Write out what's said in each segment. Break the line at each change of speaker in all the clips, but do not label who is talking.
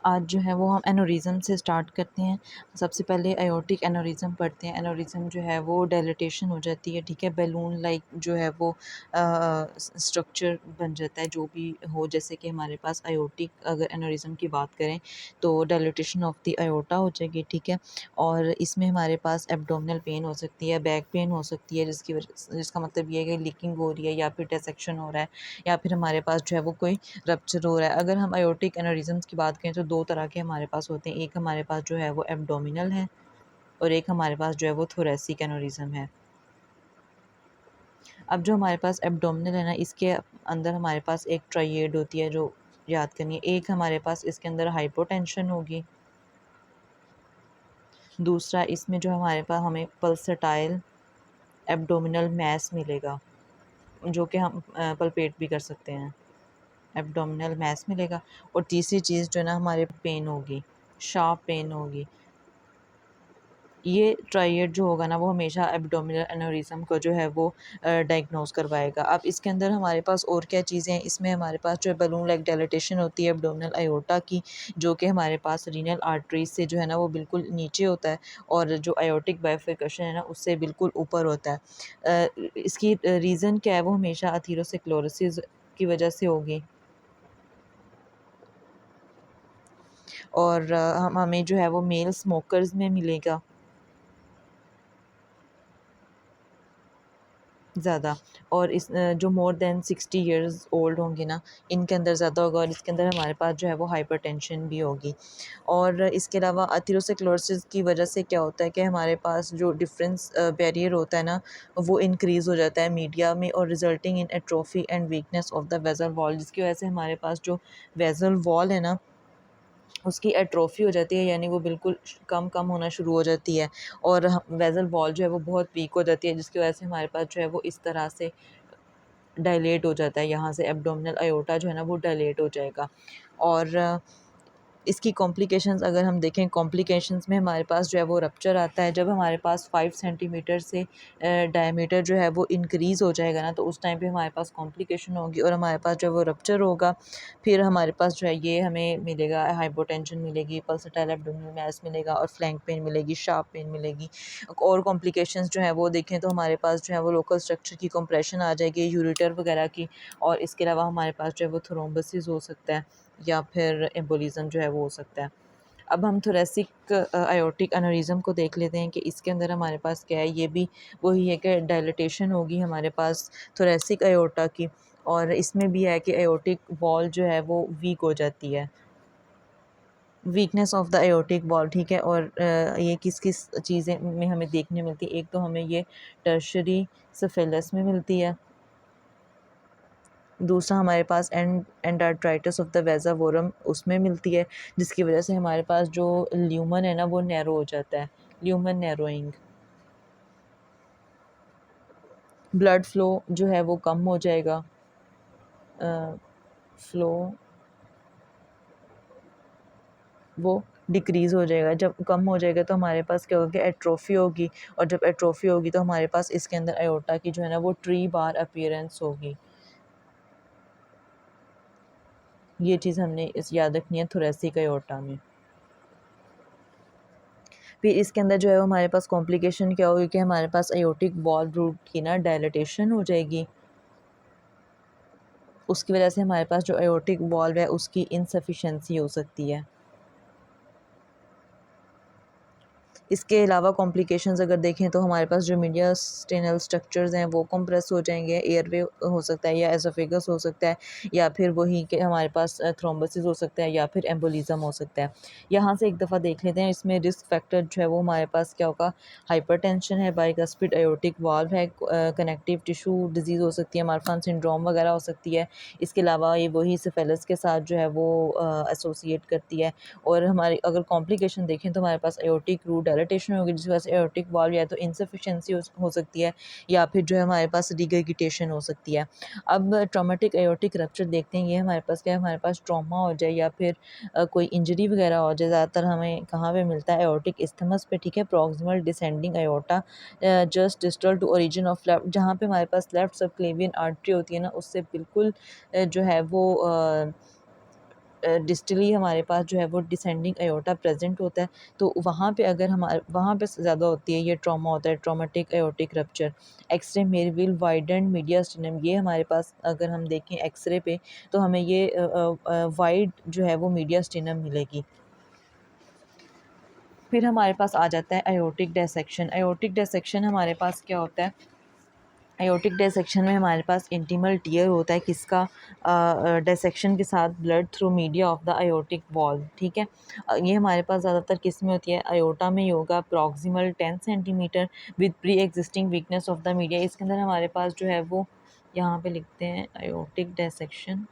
आज जो है वो हम एनोरिज़्म से स्टार्ट करते हैं। सबसे पहले एयोर्टिक एनोरिज़्म पढ़ते हैं। एनोरिज़्म जो है वो डायलिटेशन हो जाती है, ठीक है? बैलून लाइक जो है वो स्ट्रक्चर बन जाता है, जो भी हो। जैसे कि हमारे पास अयोर्टिक अगर एनोरिज़्म की बात करें तो डायलिटेशन ऑफ द अयोर्टा हो जाएगी, ठीक है? और इसमें हमारे पास एब्डोमिनल पेन हो सकती है, बैक पेन हो सकती है, जिसका मतलब ये है कि लीकिंग हो रही है या फिर डिसेक्शन हो रहा है, या फिर हमारे पास जो है वो कोई रप्चर हो रहा है। अगर हम अयोर्टिक एनेरिज़म्स की बात करें तो 2 तरह के हमारे पास होते हैं। एक हमारे पास जो है वो एब्डोमिनल है और एक हमारे पास जो है वो थोरैसिक एनेरिज़्म है। अब जो हमारे पास एब्डोमिनल है ना, इसके अंदर हमारे पास एक ट्रायड होती है जो याद करनी है। एक हमारे पास इसके अंदर हाइपोटेंशन होगी, दूसरा इसमें जो हमारे पास हमें पल्सेटाइल एब्डोमिनल मैस मिलेगा, जो कि हम पल्पेट भी कर सकते हैं। एब्डोमिनल मैस मिलेगा। और तीसरी चीज़ जो है ना, हमारे पेन होगी, शार्प पेन होगी। ये ट्रायड जो होगा ना वो हमेशा एब्डोमिनल एनोरिज्म को जो है वो डायग्नोज करवाएगा। अब इसके अंदर हमारे पास और क्या चीज़ें हैं, इसमें हमारे पास जो है बलून लाइक डायलिटेशन होती है एब्डोमिनल अयोर्टा की, जो कि हमारे पास रीनल आर्टरीज से जो है ना वो बिल्कुल नीचे होता है, और जो अयोर्टिक बाइफिकेशन है ना उससे बिल्कुल ऊपर होता है। इसकी रीज़न क्या है, वो हमेशा अथीरोस्क्लेरोसिस की वजह से होगी। और हम हमें जो है वो मेल स्मोकर्स में मिलेगा ज़्यादा। और इस जो मोर देन 60 इयर्स ओल्ड होंगे ना, इनके अंदर ज़्यादा होगा। और इसके अंदर हमारे पास जो है वो हाइपरटेंशन भी होगी। और इसके अलावा अथीरोस्क्लेरोसिस की वजह से क्या होता है कि हमारे पास जो डिफरेंस बैरियर होता है ना, वो इंक्रीज़ हो जाता है मीडिया में, और resulting in atrophy and weakness of the vessel wall, जिसकी वजह से हमारे पास जो वेसल वॉल है ना उसकी एट्रोफी हो जाती है, यानी वो बिल्कुल कम कम होना शुरू हो जाती है। और वेसल वॉल जो है वो बहुत वीक हो जाती है, जिसकी वजह से हमारे पास जो है वो इस तरह से डायलेट हो जाता है। यहाँ से एब्डोमिनल अयोर्टा जो है ना वो डायलेट हो जाएगा। और इसकी कॉम्प्लिकेशंस अगर हम देखें, कॉम्प्लिकेशंस में हमारे पास जो है वो रप्चर आता है। जब हमारे पास 5 सेंटीमीटर से डायमीटर जो है वो इंक्रीज़ हो जाएगा ना, तो उस टाइम पे हमारे पास कॉम्प्लिकेशन होगी और हमारे पास जो है वो रप्चर होगा। फिर हमारे पास जो है ये हमें मिलेगा, हाइपोटेंशन मिलेगी, पल्सेटाइल एब्डोमिनल मैस मिलेगा, और फ्लैंक पेन मिलेगी, शार्प पेन मिलेगी। और कॉम्प्लिकेशंस जो है वो देखें तो हमारे पास जो है वो लोकल स्ट्रक्चर की कंप्रेशन आ जाएगी, यूरेटर वगैरह की। और इसके अलावा हमारे पास जो है वो थ्रोम्बोसिस हो सकता है, या फिर एम्बोलिज़्म जो है वो हो सकता है। अब हम थोरेसिक अयोर्टिक एनेरिज़्म को देख लेते हैं कि इसके अंदर हमारे पास क्या है। ये भी वही है कि डायलिटेशन होगी हमारे पास थोरेसिक अयोर्टा की, और इसमें भी है कि अयोर्टिक वॉल जो है वो वीक हो जाती है, वीकनेस ऑफ द अयोर्टिक वॉल, ठीक है? और ये किस किस चीज़ें में हमें देखने मिलती है। एक तो हमें ये टर्शरी सिफिलिस में मिलती है, दूसरा हमारे पास एंडार्ट्राइटिस ऑफ द वेज़ा वोरम उसमें मिलती है, जिसकी वजह से हमारे पास जो ल्यूमन है ना वो नैरो हो जाता है, ल्यूमन नैरोइंग। ब्लड फ्लो जो है वो कम हो जाएगा, फ्लो वो डिक्रीज़ हो जाएगा। जब कम हो जाएगा तो हमारे पास क्या होगा, एट्रोफी होगी। और जब एट्रोफी होगी तो हमारे पास इसके अंदर अयोर्टा की जो है ना वो ट्री बार अपीयरेंस होगी। ये चीज़ हमने इस याद रखनी है थोरेसिक अयोर्टा में। फिर इसके अंदर जो है वो हमारे पास कॉम्प्लिकेशन क्या होगी कि हमारे पास अयोर्टिक वॉल रूट की ना डायलिटेशन हो जाएगी। उसकी वजह से हमारे पास जो अयोर्टिक वॉल्व है उसकी इनसफिशेंसी हो सकती है। इसके अलावा कॉम्प्लिकेशंस अगर देखें तो हमारे पास जो मीडियास्टिनल स्ट्रक्चर्स हैं वो कंप्रेस हो जाएंगे, एयरवे हो सकता है, या एसोफेगस हो सकता है, या फिर वही कि हमारे पास थ्रोम्बोसिस हो सकता है, या फिर एम्बोलिज्म हो सकता है। यहाँ से एक दफ़ा देख लेते हैं, इसमें रिस्क फैक्टर जो है वो हमारे पास क्या होगा, हाइपरटेंशन है, बाइकस्पिड अयोर्टिक वाल्व है, कनेक्टिव टिश्यू डिजीज़ हो सकती है, मार्फान सिंड्रोम वगैरह हो सकती है। इसके अलावा ये वही सिफिलिस के साथ जो है वो एसोसिएट करती है। और हमारी अगर कॉम्प्लिकेशन देखें तो हमारे पास एयोर्टिक रूट डायलिटेशन होगी, जिसकी वजह से एयोर्टिक वाल्व या तो इंसफिशिएंसी हो सकती है, या फिर जो है हमारे पास रिगर्गिटेशन हो सकती है। अब ट्रॉमेटिक एयोर्टिक रप्चर देखते हैं, ये हमारे पास क्या है, हमारे पास ट्रॉमा हो जाए या फिर कोई इंजरी वगैरह हो जाए। ज़्यादातर हमें कहाँ पे मिलता है, एयोर्टिक इस्थमस पे, ठीक है? Proximal descending aorta just distal to origin of left, जहाँ पे हमारे पास लेफ्ट सबक्लेवियन आर्टरी होती है ना, उससे बिल्कुल जो है वो डिस्टली हमारे पास जो है वो डिसेंडिंग अयोर्टा प्रेजेंट होता है, तो वहाँ पे अगर वहाँ पे ज़्यादा होती है, ये ट्रॉमा होता है, traumatic aortic rupture. X ray may reveal widened mediastinum, ये हमारे पास अगर हम देखें एक्सरे पे तो हमें ये वाइड जो है वो मीडियास्टिनम मिलेगी। फिर हमारे पास आ जाता है अयोर्टिक डिसेक्शन। अयोर्टिक डिसेक्शन हमारे पास क्या होता है, अयोर्टिक डिसेक्शन में हमारे पास इंटीमल टियर होता है, किसका, डिसेक्शन के साथ blood through media of the aortic valve, ठीक है। ये हमारे पास ज़्यादातर किस में होती है, अयोर्टा में होगा, proximal 10 centimetre with pre existing weakness of the media. इसके अंदर हमारे पास जो है वो यहाँ पे लिखते हैं अयोर्टिक डिसेक्शन।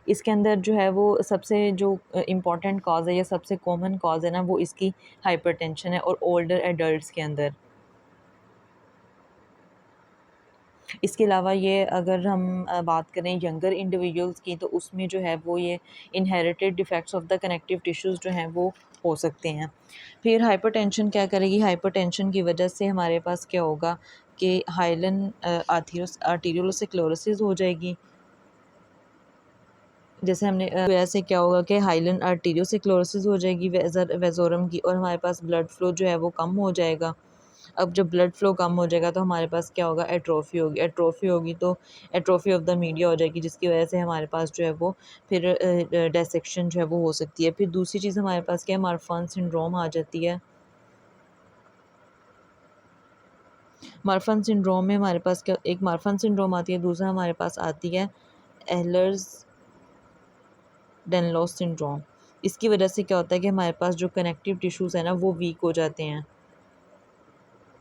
इसके अंदर जो है वो सबसे जो इम्पॉर्टेंट कॉज है या सबसे कॉमन कॉज है ना, वो इसकी हाइपरटेंशन है, और ओल्डर एडल्ट्स के अंदर। इसके अलावा ये अगर हम बात करें यंगर इंडिविजुअल्स की, तो उसमें जो है वो ये inherited defects of the connective tissues जो हैं वो हो सकते हैं। फिर हाइपरटेंशन क्या करेगी, हाइपरटेंशन की वजह से हमारे पास क्या होगा कि हाइलन आर्टीरियोस्क्लेरोसिस हो जाएगी। जैसे हमने वैसे क्या होगा कि हाइलन आर्टीरियोस्क्लेरोसिस हो जाएगी वेज़ोरम की, और हमारे पास ब्लड फ्लो जो है वो कम हो जाएगा। अब जब ब्लड फ्लो कम हो जाएगा तो हमारे पास क्या होगा, एट्रोफी होगी। एट्रोफी होगी तो एट्रोफी ऑफ द मीडिया हो जाएगी, जिसकी वजह से हमारे पास जो है वो फिर डिसेक्शन जो है वो हो सकती है। फिर दूसरी चीज़ हमारे पास क्या है, मार्फान सिंड्रोम आ जाती है। मार्फान सिंड्रोम में हमारे पास क्या, एक मार्फान सिंड्रोम आती है, दूसरा हमारे पास आती है एहलर्स डेनलॉस सिंड्रोम। इसकी वजह से क्या होता है कि हमारे पास जो कनेक्टिव टिश्यूज़ है ना वो वीक हो जाते हैं,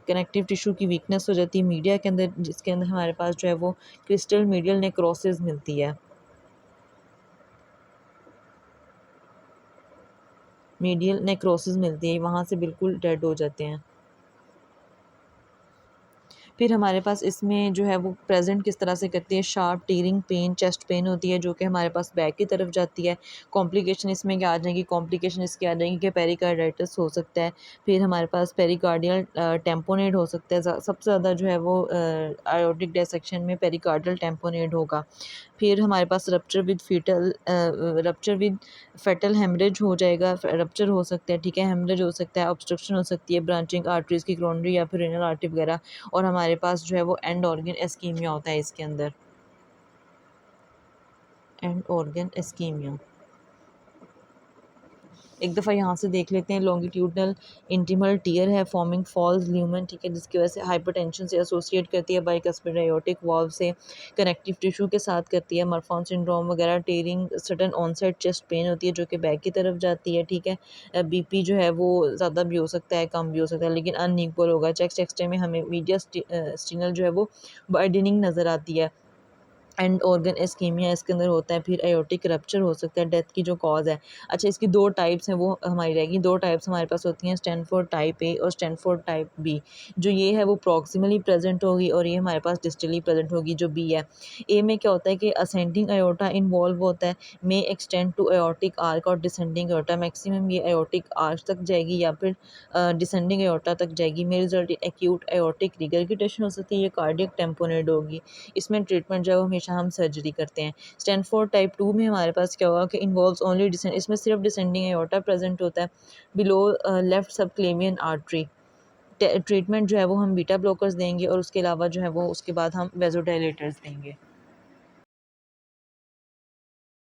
कनेक्टिव टिश्यू की वीकनेस हो जाती है मीडिया के अंदर, जिसके अंदर हमारे पास जो है वो क्रिस्टल मीडियल नेक्रोसिस मिलती है, मीडियल नेक्रोसिस मिलती है, वहाँ से बिल्कुल डेड हो जाते हैं। फिर हमारे पास इसमें जो है वो प्रेजेंट किस तरह से करती है, sharp tearing pain, chest pain होती है जो कि हमारे पास बैक की तरफ जाती है। कॉम्प्लिकेशन इसमें क्या आ जाएंगी, कॉम्प्लिकेशन इसके आ जाएंगी कि पेरिकार्डाइटिस हो सकता है, फिर हमारे पास पेरिकार्डियल टेम्पोनेड हो सकता है। सबसे ज़्यादा जो है वो आयोटिक डिसेक्शन में पेरिकार्डियल टेम्पोनेड होगा। फिर हमारे पास रप्चर विद फेटल हेमरेज हो जाएगा, रप्चर हो सकता है, ठीक है, हेमरेज हो सकता है, ऑब्स्ट्रक्शन हो सकती है ब्रांचिंग आर्टरीज की, क्रोनरी या फिर रेनल आर्टरी वगैरह, और हमारे पास जो है वो एंड ऑर्गन एस्कीमिया होता है इसके अंदर, एंड ऑर्गन एस्कीमिया। एक दफ़ा यहाँ से देख लेते हैं, लॉन्गिट्यूडनल इंटीमल टियर है फॉर्मिंग फॉल्स ल्यूमन, ठीक है, जिसकी वजह से हाइपरटेंशन से एसोसिएट करती है, बाइकस्पिड एयोटिक वाल्व से कनेक्टिव टिश्यू के साथ करती है, मरफॉन सिंड्रोम वगैरह, tearing, sudden onset chest pain होती है जो कि बैक की तरफ जाती है, ठीक है। बीपी जो है वो ज़्यादा भी हो सकता है, कम भी हो सकता है, लेकिन अनइक्वल होगा। चेस्ट एक्सरे में हमें मीडिया स्टिनल जो है वो वाइडनिंग नज़र आती है, एंड ऑर्गन एस्कीमिया इसके अंदर होता है। फिर एयोटिक रप्चर हो सकता है, डेथ की जो कॉज है। अच्छा, इसकी दो टाइप्स हैं, वो हमारी रहेगी। दो टाइप्स हमारे पास होती हैं, स्टैनफोर्ड टाइप ए और स्टैनफोर्ड टाइप बी। जो ये है वो प्रॉक्सिमली प्रेजेंट होगी, और ये हमारे पास डिस्टली प्रेजेंट होगी जो बी है। ए में क्या होता है कि असेंडिंग अयोटा इन्वॉल्व होता है, may extend to aortic arch, और डिसेंडिंग अयोटा मैक्सिमम ये एयोटिक आर्क तक जाएगी या फिर डिसेंडिंग अयोटा तक जाएगी। May result in acute aortic regurgitation हो सकती है, ये कार्डियक टेम्पोनेड होगी। इसमें ट्रीटमेंट जो है वो हमेशा हम सर्जरी करते हैं। स्टैनफोर्ड टाइप 2 में हमारे पास क्या होगा कि इन्वॉल्व्स ओनली डिसेंड, इसमें सिर्फ डिसेंडिंग एयोर्टा प्रेजेंट होता है below left subclavian artery. Treatment जो है वो हम बीटा ब्लॉकर्स देंगे, और उसके अलावा जो है वो उसके बाद हम वेजोडाइलेटर्स देंगे।